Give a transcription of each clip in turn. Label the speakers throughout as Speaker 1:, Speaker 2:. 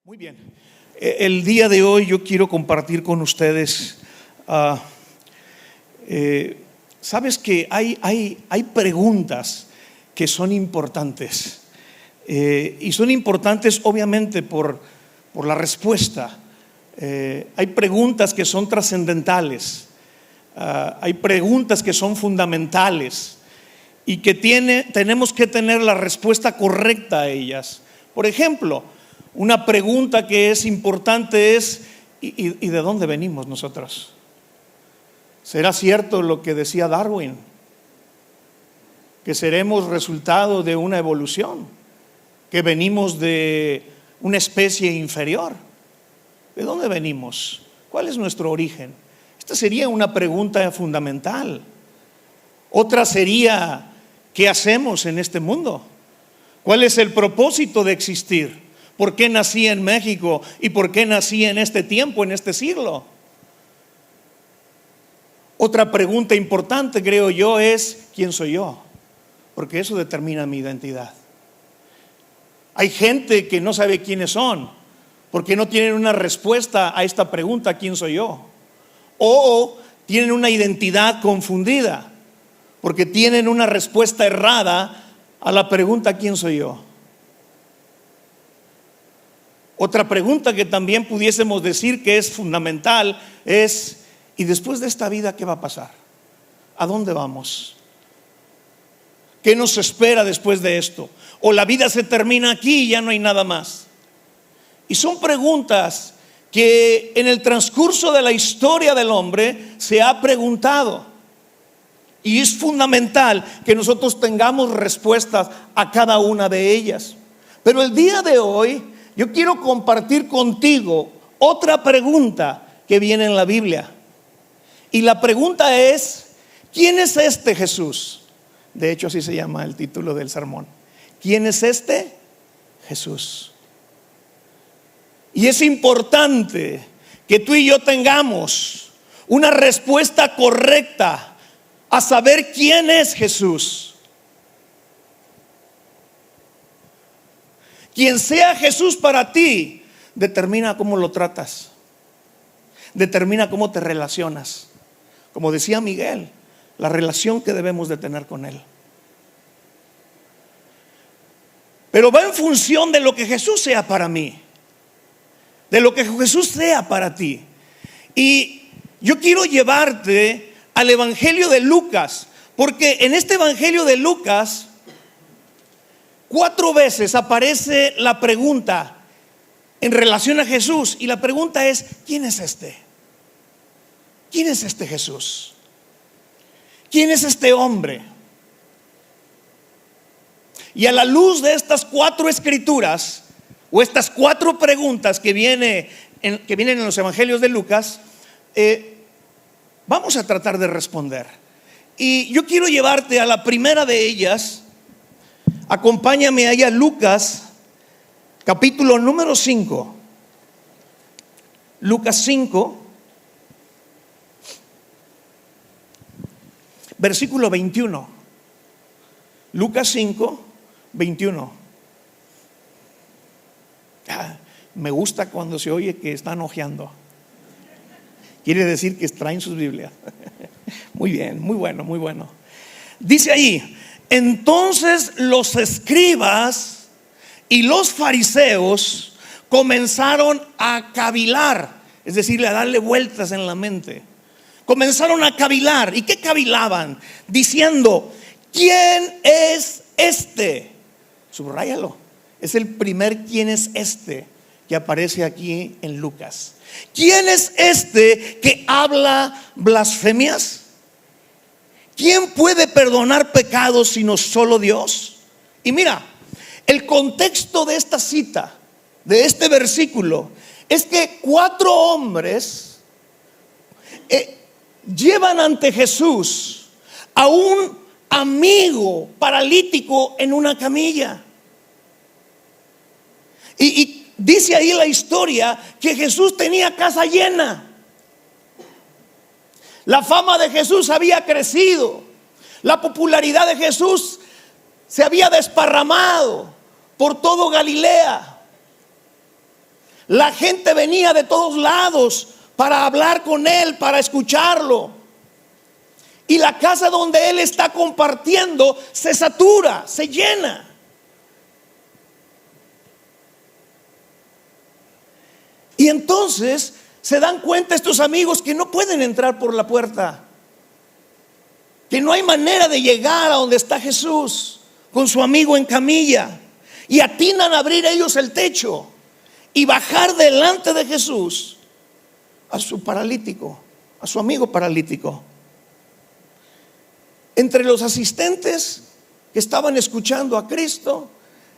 Speaker 1: Muy bien. El día de hoy yo quiero compartir con ustedes, sabes que hay preguntas que son importantes, y son importantes obviamente por la respuesta. Hay preguntas que son trascendentales, hay preguntas que son fundamentales y que tenemos que tener la respuesta correcta a ellas. Por ejemplo, una pregunta que es importante es: ¿y de dónde venimos nosotros? ¿Será cierto lo que decía Darwin, que seremos resultado de una evolución, que venimos de una especie inferior? ¿De dónde venimos? ¿Cuál es nuestro origen? Esta sería una pregunta fundamental. Otra sería: ¿qué hacemos en este mundo? ¿Cuál es el propósito de existir? ¿Por qué nací en México y por qué nací en este tiempo, en este siglo? Otra pregunta importante, creo yo, es: ¿quién soy yo? Porque eso determina mi identidad. Hay gente que no sabe quiénes son porque no tienen una respuesta a esta pregunta: ¿quién soy yo? O tienen una identidad confundida porque tienen una respuesta errada a la pregunta: ¿quién soy yo? Otra pregunta que también pudiésemos decir que es fundamental es: ¿y después de esta vida qué va a pasar? ¿A dónde vamos? ¿Qué nos espera después de esto? ¿O la vida se termina aquí y ya no hay nada más? Y son preguntas que en el transcurso de la historia del hombre se ha preguntado. Y es fundamental que nosotros tengamos respuestas a cada una de ellas. Pero el día de hoy yo quiero compartir contigo otra pregunta que viene en la Biblia. Y la pregunta es: ¿quién es este Jesús? De hecho, así se llama el título del sermón. ¿Quién es este Jesús? Y es importante que tú y yo tengamos una respuesta correcta a saber quién es Jesús. Quien sea Jesús para ti determina cómo lo tratas, determina cómo te relacionas. Como decía Miguel, la relación que debemos de tener con Él. Pero va en función de lo que Jesús sea para mí, de lo que Jesús sea para ti. Y yo quiero llevarte al Evangelio de Lucas, porque en este Evangelio de Lucas 4 veces aparece la pregunta en relación a Jesús. Y la pregunta es: ¿quién es este? ¿Quién es este Jesús? ¿Quién es este hombre? Y a la luz de estas 4 escrituras, o estas 4 preguntas que vienen en los evangelios de Lucas, vamos a tratar de responder. Y yo quiero llevarte a la primera de ellas. Acompáñame ahí a Lucas, capítulo número 5. Lucas 5, versículo 21. Lucas 5, 21. Me gusta cuando se oye que están hojeando. Quiere decir que traen sus Biblias. Muy bien, muy bueno, muy bueno. Dice ahí: entonces los escribas y los fariseos comenzaron a cavilar, es decir, a darle vueltas en la mente. Comenzaron a cavilar. ¿Y qué cavilaban? Diciendo: ¿quién es este? Subráyalo. Es el primer ¿quién es este? Que aparece aquí en Lucas. ¿Quién es este que habla blasfemias? ¿Quién puede perdonar pecados sino solo Dios? Y mira, el contexto de esta cita, de este versículo, es que 4 hombres llevan ante Jesús a un amigo paralítico en una camilla. Y dice ahí la historia que Jesús tenía casa llena. La fama de Jesús había crecido. La popularidad de Jesús se había desparramado por todo Galilea. La gente venía de todos lados para hablar con él, para escucharlo. Y la casa donde él está compartiendo se satura, se llena. Y entonces se dan cuenta estos amigos que no pueden entrar por la puerta, que no hay manera de llegar a donde está Jesús con su amigo en camilla. Y atinan a abrir ellos el techo y bajar delante de Jesús a su paralítico, a su amigo paralítico. Entre los asistentes que estaban escuchando a Cristo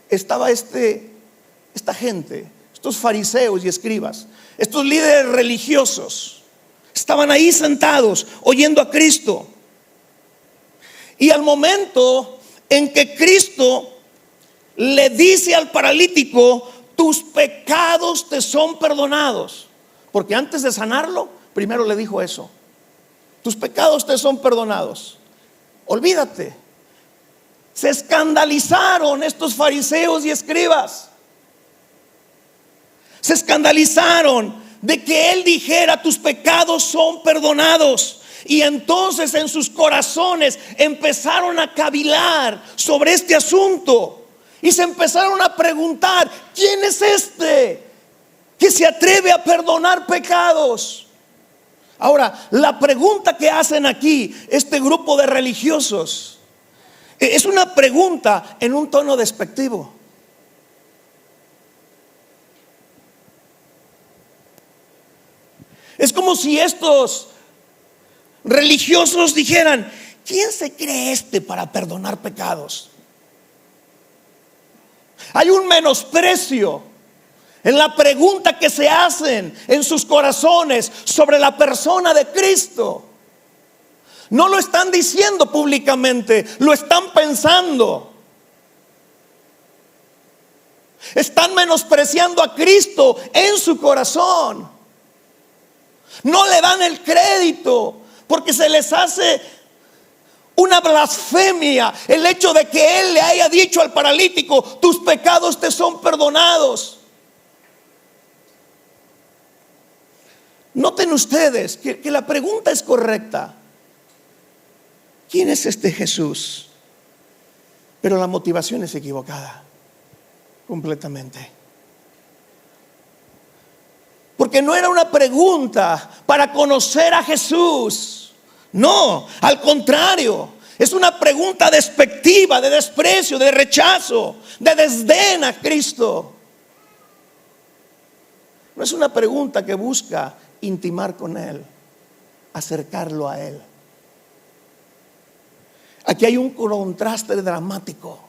Speaker 1: estaba esta gente, estos fariseos y escribas, estos líderes religiosos. Estaban ahí sentados oyendo a Cristo. Y al momento en que Cristo le dice al paralítico: tus pecados te son perdonados. Porque antes de sanarlo, primero le dijo eso: tus pecados te son perdonados. Olvídate. Se escandalizaron estos fariseos y escribas. Se escandalizaron de que él dijera: tus pecados son perdonados. Y entonces en sus corazones empezaron a cavilar sobre este asunto. Y se empezaron a preguntar: ¿quién es este que se atreve a perdonar pecados? Ahora, la pregunta que hacen aquí este grupo de religiosos es una pregunta en un tono despectivo. Es como si estos religiosos dijeran: ¿quién se cree este para perdonar pecados? Hay un menosprecio en la pregunta que se hacen en sus corazones sobre la persona de Cristo. No lo están diciendo públicamente, lo están pensando. Están menospreciando a Cristo en su corazón. No le dan el crédito porque se les hace una blasfemia el hecho de que él le haya dicho al paralítico: tus pecados te son perdonados. Noten ustedes que la pregunta es correcta: ¿quién es este Jesús? Pero la motivación es equivocada completamente. Porque no era una pregunta para conocer a Jesús. No, al contrario, es una pregunta despectiva, de desprecio, de rechazo, de desdén a Cristo. No es una pregunta que busca intimar con Él, acercarlo a Él. Aquí hay un contraste dramático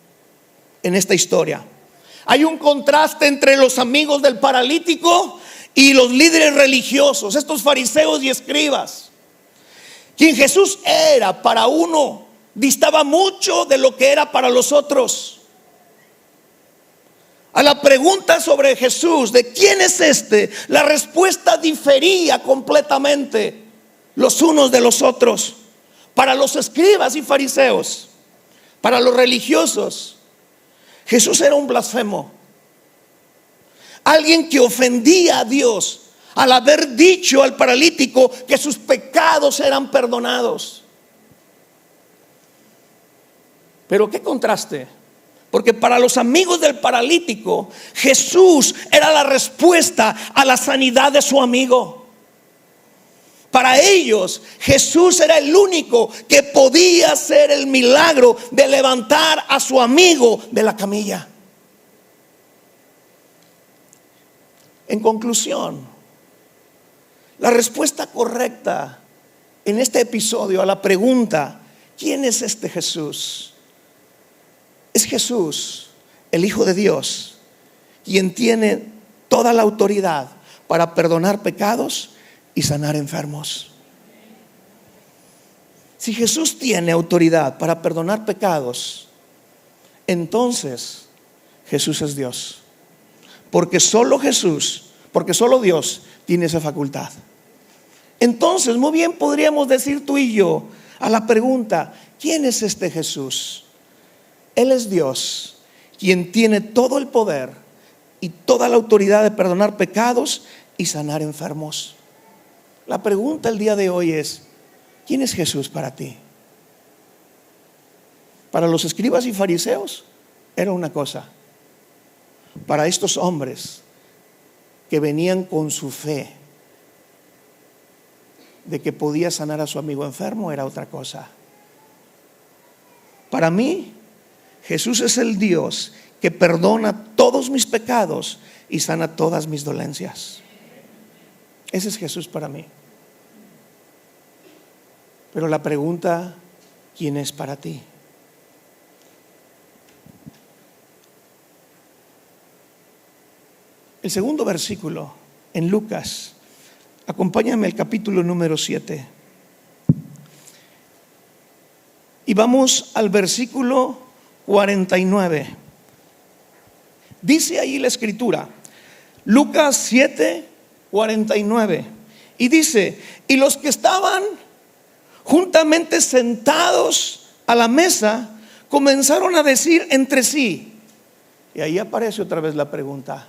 Speaker 1: en esta historia. Hay un contraste entre los amigos del paralítico y los líderes religiosos, estos fariseos y escribas. Quien Jesús era para uno distaba mucho de lo que era para los otros. A la pregunta sobre Jesús, de quién es este, la respuesta difería completamente los unos de los otros. Para los escribas y fariseos, para los religiosos, Jesús era un blasfemo, alguien que ofendía a Dios al haber dicho al paralítico que sus pecados eran perdonados. Pero qué contraste, porque para los amigos del paralítico, Jesús era la respuesta a la sanidad de su amigo. Para ellos, Jesús era el único que podía hacer el milagro de levantar a su amigo de la camilla. En conclusión, la respuesta correcta en este episodio a la pregunta: ¿quién es este Jesús? Es Jesús, el Hijo de Dios, quien tiene toda la autoridad para perdonar pecados y sanar enfermos. Si Jesús tiene autoridad para perdonar pecados, entonces Jesús es Dios. Porque solo Dios tiene esa facultad. Entonces, muy bien podríamos decir tú y yo a la pregunta: ¿quién es este Jesús? Él es Dios, quien tiene todo el poder y toda la autoridad de perdonar pecados y sanar enfermos. La pregunta el día de hoy es: ¿quién es Jesús para ti? Para los escribas y fariseos era una cosa. Para estos hombres que venían con su fe de que podía sanar a su amigo enfermo era otra cosa. Para mí, Jesús es el Dios que perdona todos mis pecados y sana todas mis dolencias. Ese es Jesús para mí. Pero la pregunta: ¿quién es para ti? El segundo versículo en Lucas, acompáñame al capítulo número 7. Y vamos al versículo 49. Dice ahí la escritura, Lucas 7, 49. Y dice: y los que estaban juntamente sentados a la mesa comenzaron a decir entre sí. Y ahí aparece otra vez la pregunta: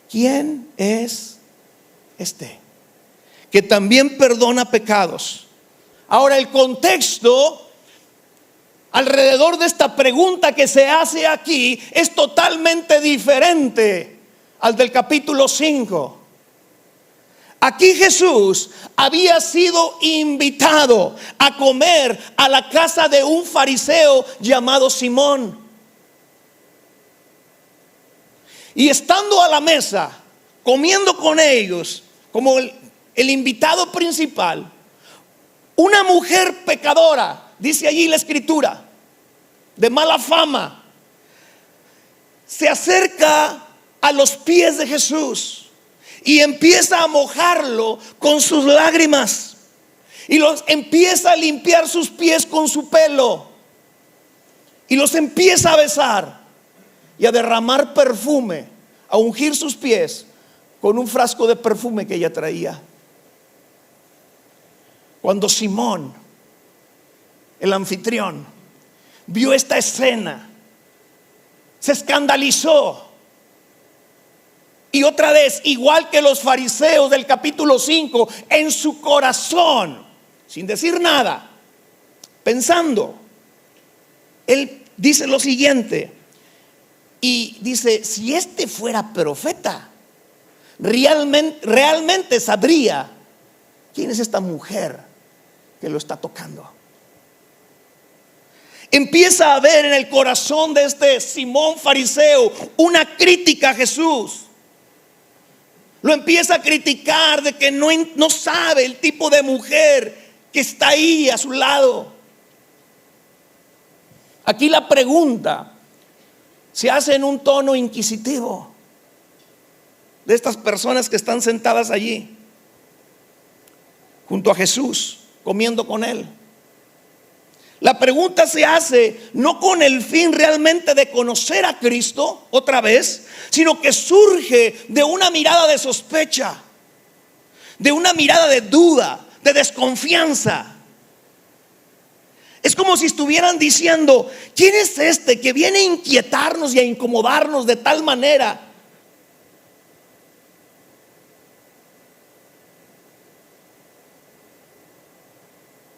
Speaker 1: ¿quién es este que también perdona pecados? Ahora, el contexto alrededor de esta pregunta que se hace aquí es totalmente diferente al del capítulo 5. Aquí Jesús había sido invitado a comer a la casa de un fariseo llamado Simón. Y estando a la mesa, comiendo con ellos, como el invitado principal, una mujer pecadora, dice allí la escritura, de mala fama, se acerca a los pies de Jesús y empieza a mojarlo con sus lágrimas y los empieza a limpiar sus pies con su pelo y los empieza a besar y a derramar perfume, a ungir sus pies con un frasco de perfume que ella traía. Cuando Simón, el anfitrión, vio esta escena, se escandalizó. Y otra vez, igual que los fariseos del capítulo 5, en su corazón, sin decir nada, pensando, él dice lo siguiente. Y dice: si este fuera profeta, realmente sabría quién es esta mujer que lo está tocando. Empieza a ver en el corazón de este Simón fariseo una crítica a Jesús. Lo empieza a criticar de que no sabe el tipo de mujer que está ahí a su lado. Aquí la pregunta se hace en un tono inquisitivo de estas personas que están sentadas allí junto a Jesús, comiendo con él. La pregunta se hace no con el fin realmente de conocer a Cristo otra vez, sino que surge de una mirada de sospecha, de una mirada de duda, de desconfianza. Es como si estuvieran diciendo: ¿quién es este que viene a inquietarnos y a incomodarnos de tal manera?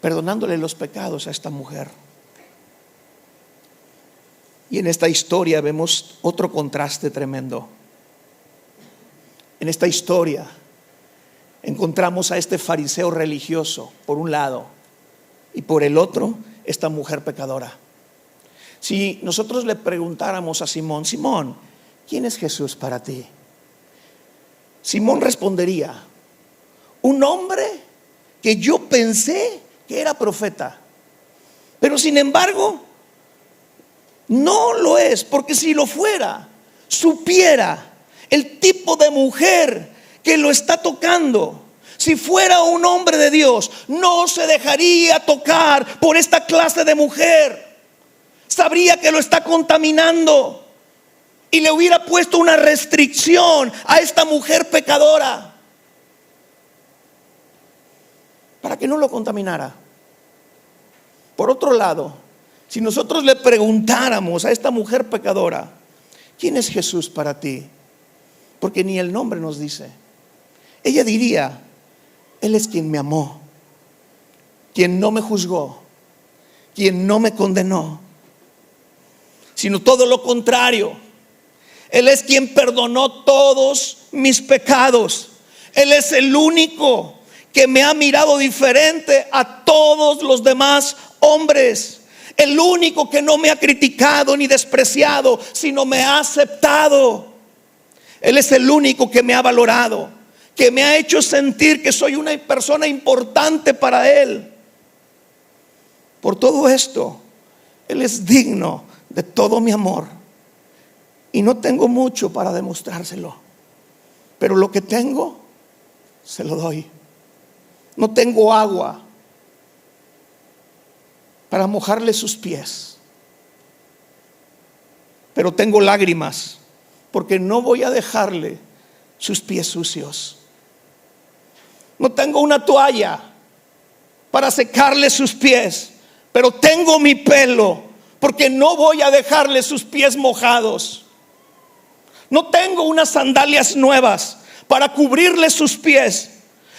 Speaker 1: Perdonándole los pecados a esta mujer. Y en esta historia vemos otro contraste tremendo. En esta historia encontramos a este fariseo religioso por un lado, y por el otro esta mujer pecadora. Si nosotros le preguntáramos a Simón: Simón, ¿quién es Jesús para ti? Simón respondería: un hombre que yo pensé que era profeta, pero sin embargo no lo es, porque si lo fuera, supiera el tipo de mujer que lo está tocando. Si fuera un hombre de Dios, no se dejaría tocar por esta clase de mujer. Sabría que lo está contaminando y le hubiera puesto una restricción a esta mujer pecadora para que no lo contaminara. Por otro lado, si nosotros le preguntáramos a esta mujer pecadora: ¿quién es Jesús para ti? porque ni el nombre nos dice. Ella diría: Él es quien me amó, quien no me juzgó, quien no me condenó, sino todo lo contrario. Él es quien perdonó todos mis pecados. Él es el único que me ha mirado diferente a todos los demás hombres. El único que no me ha criticado ni despreciado, sino me ha aceptado. Él es el único que me ha valorado, que me ha hecho sentir que soy una persona importante para Él. Por todo esto, Él es digno de todo mi amor. Y no tengo mucho para demostrárselo, pero lo que tengo, se lo doy. No tengo agua para mojarle sus pies, pero tengo lágrimas, porque no voy a dejarle sus pies sucios. No tengo una toalla para secarle sus pies, pero tengo mi pelo, porque no voy a dejarle sus pies mojados. No tengo unas sandalias nuevas para cubrirle sus pies,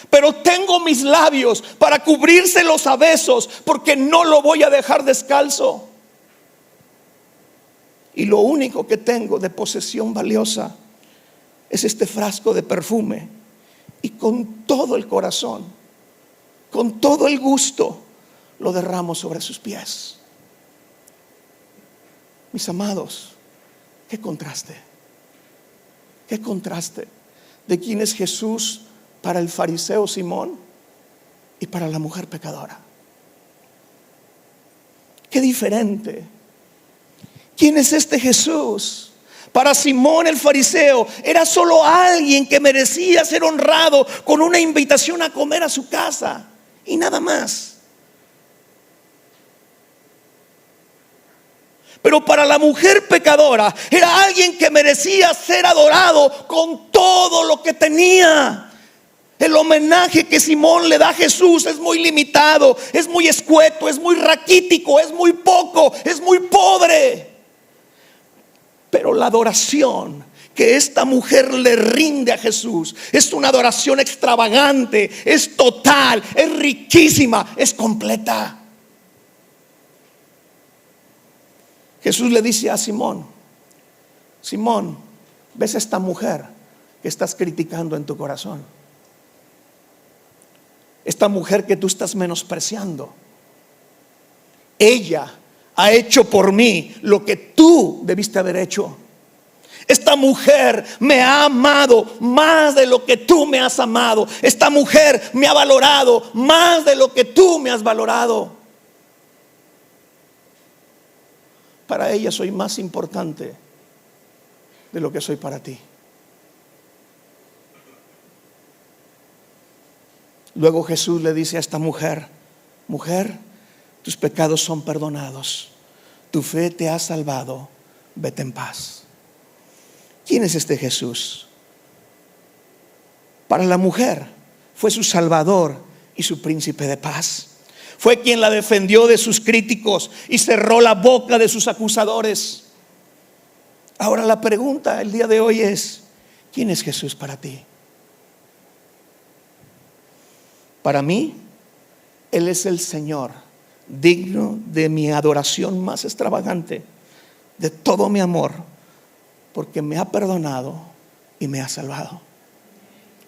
Speaker 1: pero tengo mis labios para cubrírselos a besos, porque no lo voy a dejar descalzo. Y lo único que tengo de posesión valiosa es este frasco de perfume. Y con todo el corazón, con todo el gusto, lo derramo sobre sus pies. Mis amados, qué contraste. Qué contraste de quién es Jesús para el fariseo Simón y para la mujer pecadora. Qué diferente. ¿Quién es este Jesús? Para Simón el fariseo era solo alguien que merecía ser honrado con una invitación a comer a su casa y nada más. Pero para la mujer pecadora era alguien que merecía ser adorado con todo lo que tenía. El homenaje que Simón le da a Jesús es muy limitado, es muy escueto, es muy raquítico, es muy poco, es muy pobre. Pero la adoración que esta mujer le rinde a Jesús es una adoración extravagante, es total, es riquísima, es completa. Jesús le dice a Simón: Simón, ¿ves a esta mujer que estás criticando en tu corazón? Esta mujer que tú estás menospreciando, ella ha hecho por mí lo que tú debiste haber hecho. Esta mujer me ha amado más de lo que tú me has amado. Esta mujer me ha valorado más de lo que tú me has valorado. Para ella soy más importante de lo que soy para ti. Luego Jesús le dice a esta mujer: mujer, tus pecados son perdonados, tu fe te ha salvado, vete en paz. ¿Quién es este Jesús? Para la mujer fue su Salvador y su príncipe de paz. Fue quien la defendió de sus críticos y cerró la boca de sus acusadores. Ahora la pregunta el día de hoy es: ¿quién es Jesús para ti? Para mí, Él es el Señor, digno de mi adoración más extravagante, de todo mi amor, porque me ha perdonado y me ha salvado.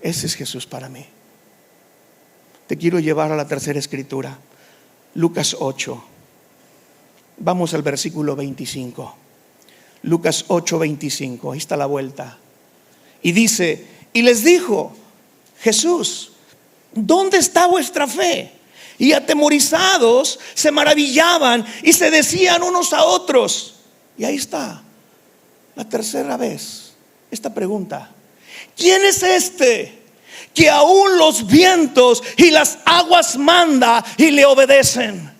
Speaker 1: Ese es Jesús para mí. Te quiero llevar a la tercera escritura, Lucas 8. Vamos al versículo 25. Lucas 8:25. Ahí está la vuelta. Y dice: y les dijo Jesús: ¿dónde está vuestra fe? Y atemorizados se maravillaban y se decían unos a otros. Y ahí está la tercera vez esta pregunta: ¿quién es este que aún los vientos y las aguas manda y le obedecen?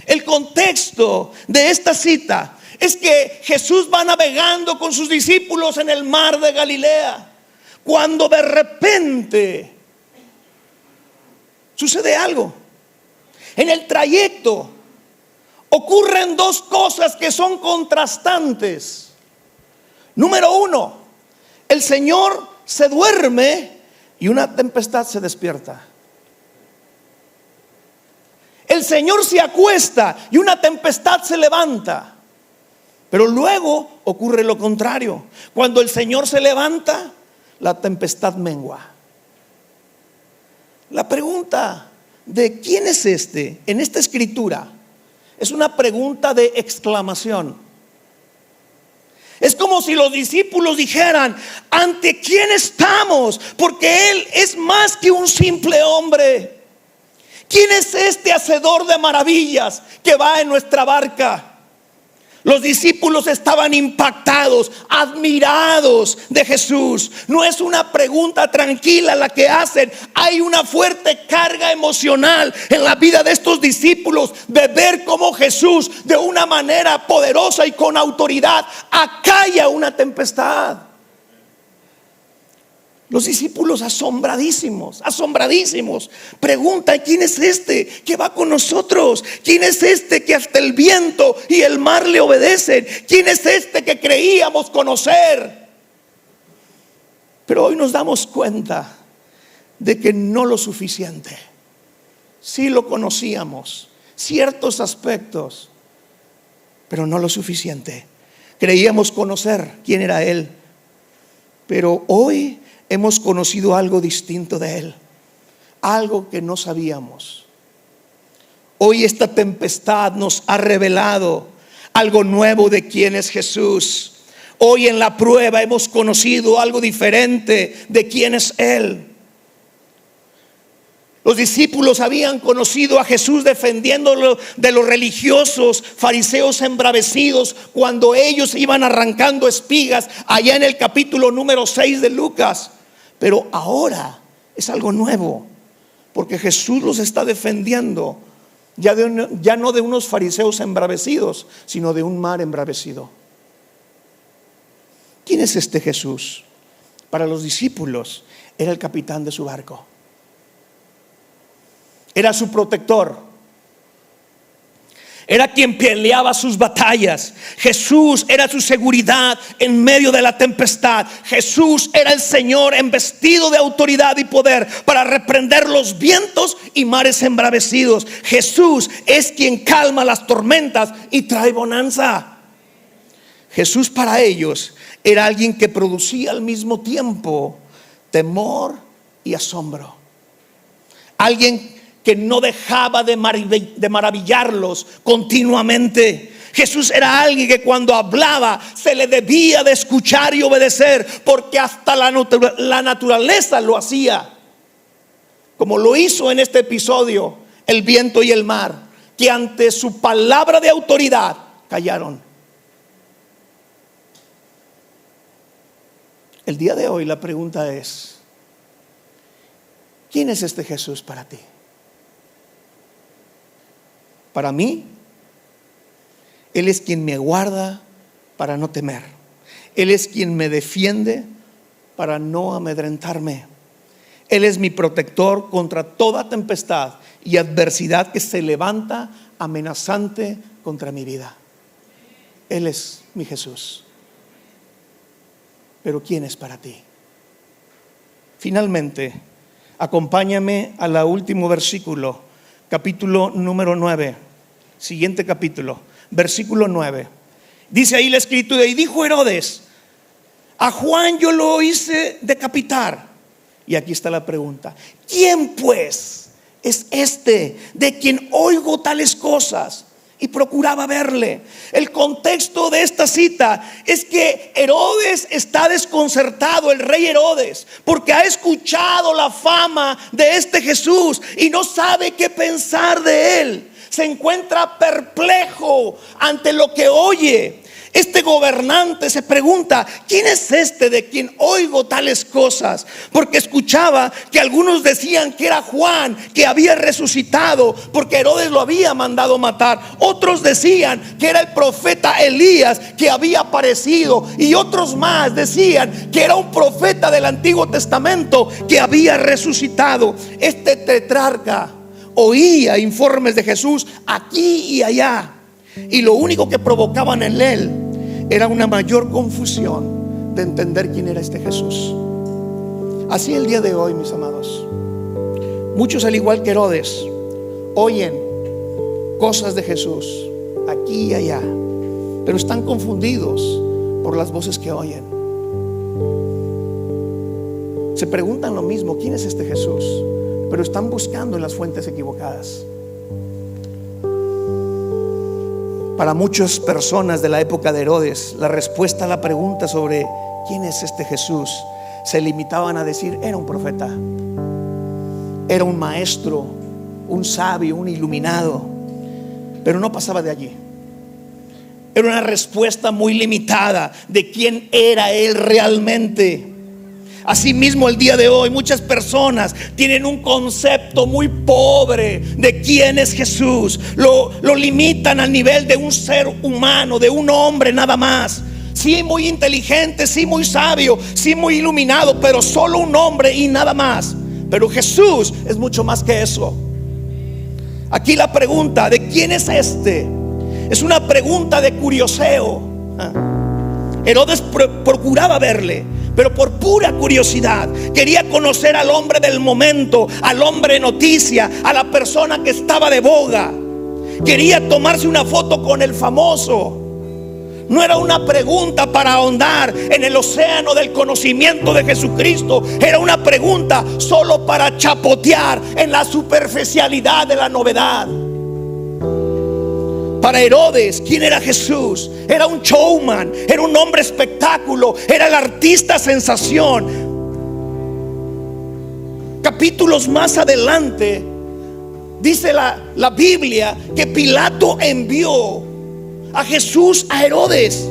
Speaker 1: El contexto de esta cita es que Jesús va navegando con sus discípulos en el mar de Galilea, cuando de repente sucede algo. En el trayecto ocurren dos cosas que son contrastantes. Número uno, el Señor se duerme y una tempestad se despierta. El Señor se acuesta y una tempestad se levanta. Pero luego ocurre lo contrario. Cuando el Señor se levanta, la tempestad mengua. La pregunta de quién es este en esta escritura es una pregunta de exclamación. Es como si los discípulos dijeran: ¿ante quién estamos? Porque Él es más que un simple hombre. ¿Quién es este hacedor de maravillas que va en nuestra barca? Los discípulos estaban impactados, admirados de Jesús. No es una pregunta tranquila la que hacen. Hay una fuerte carga emocional en la vida de estos discípulos de ver cómo Jesús, de una manera poderosa y con autoridad, acalla una tempestad. Los discípulos asombradísimos preguntan: ¿quién es este que va con nosotros? ¿Quién es este que hasta el viento y el mar le obedecen? ¿Quién es este que creíamos conocer? Pero hoy nos damos cuenta de que no lo suficiente. Sí lo conocíamos, ciertos aspectos, pero no lo suficiente. Creíamos conocer quién era Él, pero hoy hemos conocido algo distinto de Él, algo que no sabíamos. Hoy esta tempestad nos ha revelado algo nuevo de quién es Jesús. Hoy en la prueba hemos conocido algo diferente de quién es Él. Los discípulos habían conocido a Jesús defendiéndolo de los religiosos fariseos embravecidos cuando ellos iban arrancando espigas allá en el capítulo número 6 de Lucas. Pero ahora es algo nuevo, porque Jesús los está defendiendo ya no de unos fariseos embravecidos, sino de un mar embravecido. ¿Quién es este Jesús? Para los discípulos era el capitán de su barco, era su protector, era quien peleaba sus batallas. Jesús era su seguridad en medio de la tempestad. Jesús era el Señor embestido de autoridad y poder para reprender los vientos y mares embravecidos. Jesús es quien calma las tormentas y trae bonanza. Jesús para ellos era alguien que producía al mismo tiempo temor y asombro. Alguien que no dejaba de maravillarlos continuamente. Jesús era alguien que cuando hablaba se le debía de escuchar y obedecer, porque hasta la naturaleza lo hacía, como lo hizo en este episodio el viento y el mar, que ante su palabra de autoridad callaron. El día de hoy la pregunta es: ¿quién es este Jesús para ti? Para mí, Él es quien me guarda para no temer. Él es quien me defiende para no amedrentarme. Él es mi protector contra toda tempestad y adversidad que se levanta amenazante contra mi vida. Él es mi Jesús. Pero ¿quién es para ti? Finalmente, acompáñame al último versículo, capítulo número 9. Siguiente capítulo, versículo 9. Dice ahí la escritura: y dijo Herodes: a Juan yo lo hice decapitar. Y aquí está la pregunta: ¿quién pues es este de quien oigo tales cosas? Y procuraba verle. El contexto de esta cita es que Herodes está desconcertado, el rey Herodes, porque ha escuchado la fama de este Jesús y no sabe qué pensar de él. Se encuentra perplejo ante lo que oye. Este gobernante se pregunta: ¿quién es este de quien oigo tales cosas? Porque escuchaba que algunos decían que era Juan, que había resucitado porque Herodes lo había mandado matar. Otros decían que era el profeta Elías que había aparecido, y otros más decían que era un profeta del Antiguo Testamento que había resucitado. Este tetrarca oía informes de Jesús aquí y allá, y lo único que provocaban en él era una mayor confusión de entender quién era este Jesús. Así el día de hoy, mis amados, muchos, al igual que Herodes, oyen cosas de Jesús aquí y allá, pero están confundidos por las voces que oyen. Se preguntan lo mismo: ¿quién es este Jesús? Pero están buscando en las fuentes equivocadas. Para muchas personas de la época de Herodes, la respuesta a la pregunta sobre ¿quién es este Jesús? Se limitaban a decir: era un profeta, era un maestro, un sabio, un iluminado. Pero no pasaba de allí. Era una respuesta muy limitada de quién era él realmente. Asimismo, el día de hoy muchas personas tienen un concepto muy pobre de quién es Jesús. Lo limitan al nivel de un ser humano, de un hombre nada más. Sí, muy inteligente, sí, muy sabio, sí, muy iluminado, pero solo un hombre y nada más. Pero Jesús es mucho más que eso. Aquí la pregunta de quién es este es una pregunta de curioseo. Herodes procuraba verle, pero por pura curiosidad quería conocer al hombre del momento, al hombre noticia, a la persona que estaba de boga. Quería tomarse una foto con el famoso. No era una pregunta para ahondar en el océano del conocimiento de Jesucristo. Era una pregunta solo para chapotear en la superficialidad de la novedad. Para Herodes, ¿quién era Jesús? Era un showman, era un hombre espectáculo, era el artista sensación. Capítulos más adelante dice la Biblia que Pilato envió a Jesús a Herodes.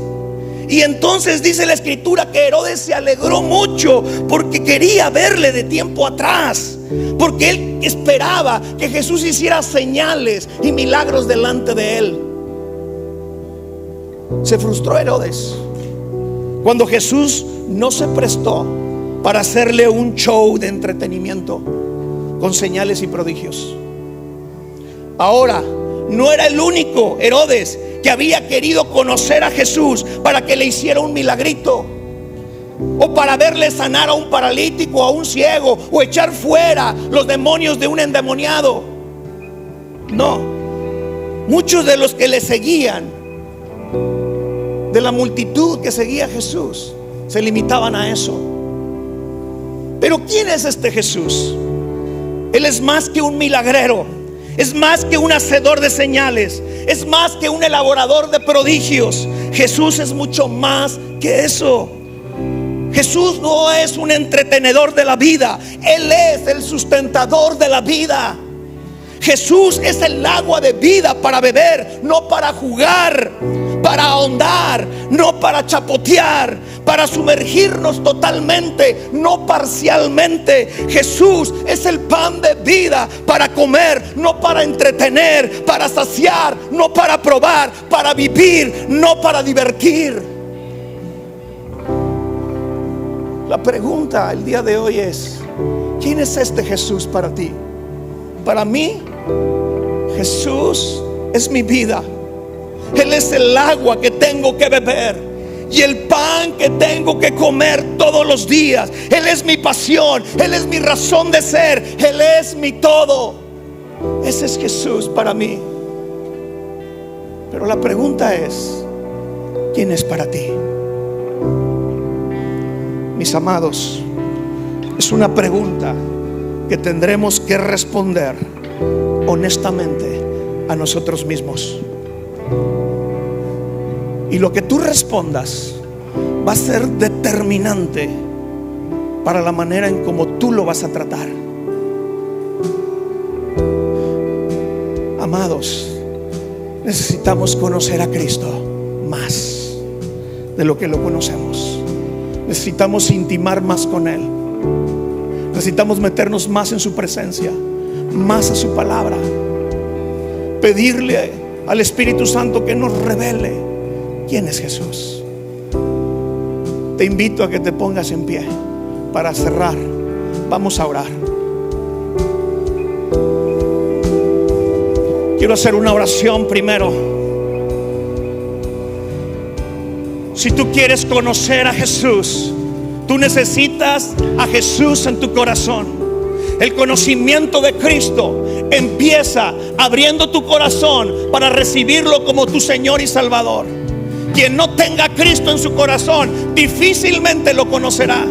Speaker 1: Y entonces dice la escritura que Herodes se alegró mucho porque quería verle de tiempo atrás, porque él esperaba que Jesús hiciera señales y milagros delante de él. Se frustró Herodes cuando Jesús no se prestó para hacerle un show de entretenimiento con señales y prodigios. Ahora, no era el único Herodes que había querido conocer a Jesús para que le hiciera un milagrito, o para verle sanar a un paralítico, a un ciego, o echar fuera los demonios de un endemoniado. No, muchos de los que le seguían, de la multitud que seguía a Jesús, se limitaban a eso. Pero ¿quién es este Jesús? Él es más que un milagrero, es más que un hacedor de señales, es más que un elaborador de prodigios. Jesús es mucho más que eso. Jesús no es un entretenedor de la vida, Él es el sustentador de la vida. Jesús es el agua de vida para beber, no para jugar, para ahondar, no para chapotear, para sumergirnos totalmente, no parcialmente. Jesús es el pan de vida para comer, no para entretener, para saciar, no para probar, para vivir, no para divertir. La pregunta el día de hoy es: ¿quién es este Jesús para ti? Para mí, Jesús es mi vida. Él es el agua que tengo que beber y el pan que tengo que comer todos los días. Él es mi pasión, Él es mi razón de ser, Él es mi todo. Ese es Jesús para mí. Pero la pregunta es: ¿quién es para ti? Mis amados, es una pregunta que tendremos que responder honestamente a nosotros mismos. Y lo que tú respondas va a ser determinante para la manera en cómo tú lo vas a tratar. Amados, necesitamos conocer a Cristo más de lo que lo conocemos. Necesitamos intimar más con Él. Necesitamos meternos más en su presencia, más a su palabra. Pedirle al Espíritu Santo que nos revele quién es Jesús. Te invito a que te pongas en pie para cerrar. Vamos a orar. Quiero hacer una oración primero. Si tú quieres conocer a Jesús, tú necesitas a Jesús en tu corazón. El conocimiento de Cristo empieza abriendo tu corazón para recibirlo como tu Señor y Salvador. Quien no tenga a Cristo en su corazón difícilmente lo conocerá.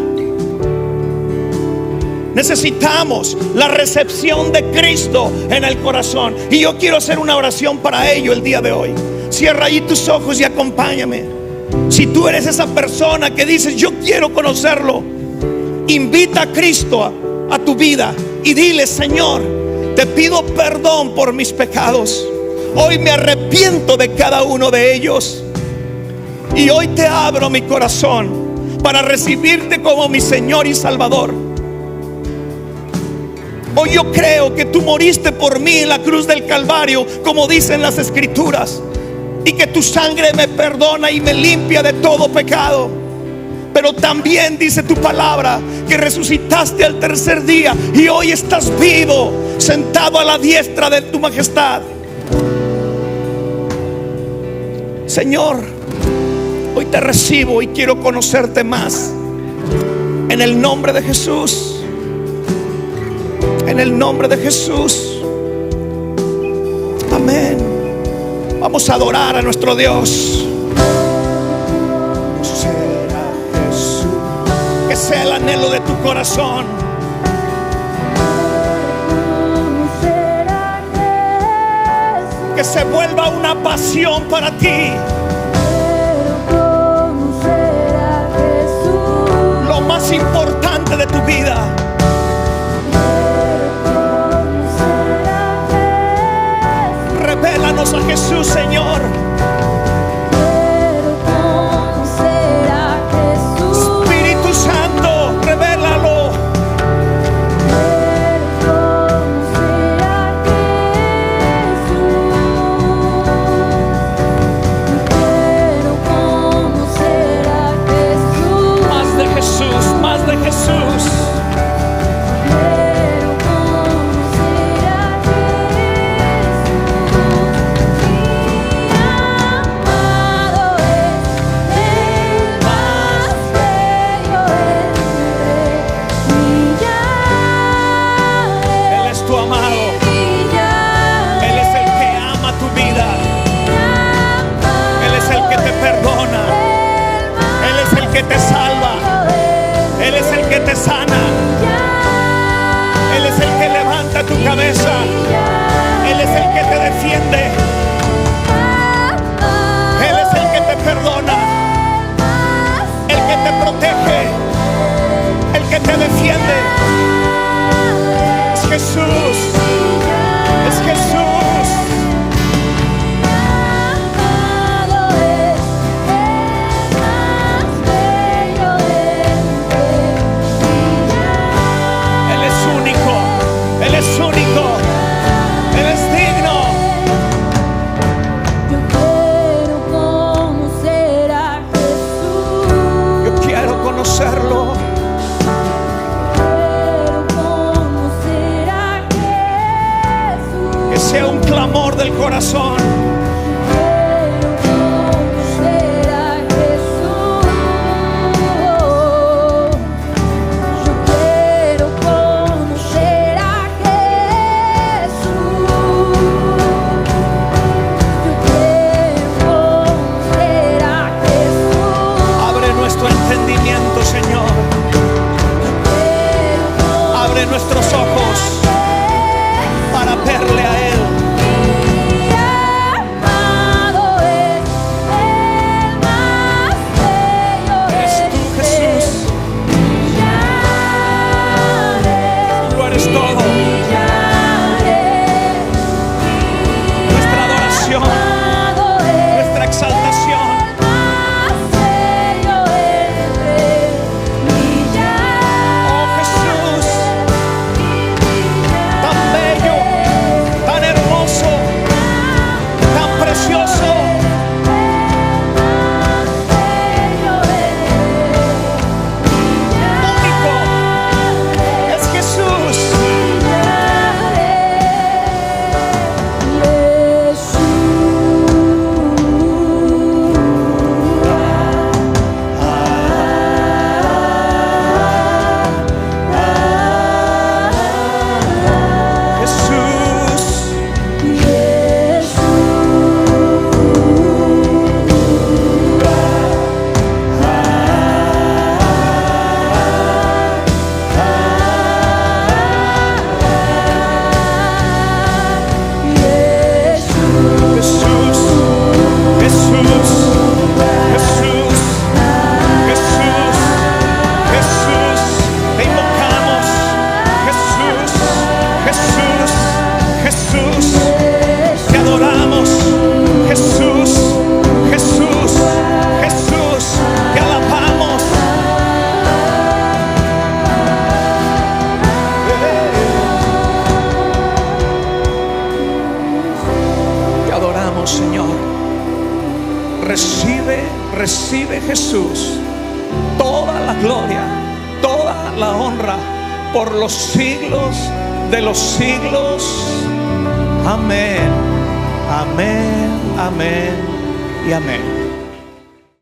Speaker 1: Necesitamos la recepción de Cristo en el corazón. Y yo quiero hacer una oración para ello el día de hoy. Cierra ahí tus ojos y acompáñame. Si tú eres esa persona que dices: yo quiero conocerlo, invita a Cristo a tu vida y dile: Señor, te pido perdón por mis pecados. Hoy me arrepiento de cada uno de ellos. Y hoy te abro mi corazón para recibirte como mi Señor y Salvador. Hoy yo creo que tú moriste por mí en la cruz del Calvario, como dicen las Escrituras, y que tu sangre me perdona y me limpia de todo pecado. Pero también dice tu palabra que resucitaste al tercer día y hoy estás vivo, sentado a la diestra de tu majestad. Señor, hoy te recibo y quiero conocerte más. En el nombre de Jesús. En el nombre de Jesús. Amén. Vamos a adorar a nuestro Dios. Será Jesús. Que sea el anhelo de tu corazón. Que se vuelva una pasión para ti. Lo más importante de tu vida. Revélanos a Jesús, Señor. Espíritu Santo, revélalo. Más de Jesús, más de Jesús. Que te salva, Él es el que te sana, Él es el que levanta tu cabeza, Él es el que te defiende, Él es el que te perdona, el que te protege, el que te defiende. Es Jesús, es Jesús. Él es único, Él es digno.
Speaker 2: Yo quiero conocer a Jesús.
Speaker 1: Yo quiero conocerlo.
Speaker 2: Quiero conocer a Jesús.
Speaker 1: Que sea un clamor del corazón. Señor, abre nuestros ojos para verle a Él. Eres tú, Jesús. Tú eres todo. Nuestra adoración, nuestra exaltación. Recibe Jesús toda la gloria, toda la honra por los siglos de los siglos. Amén, amén, amén y amén.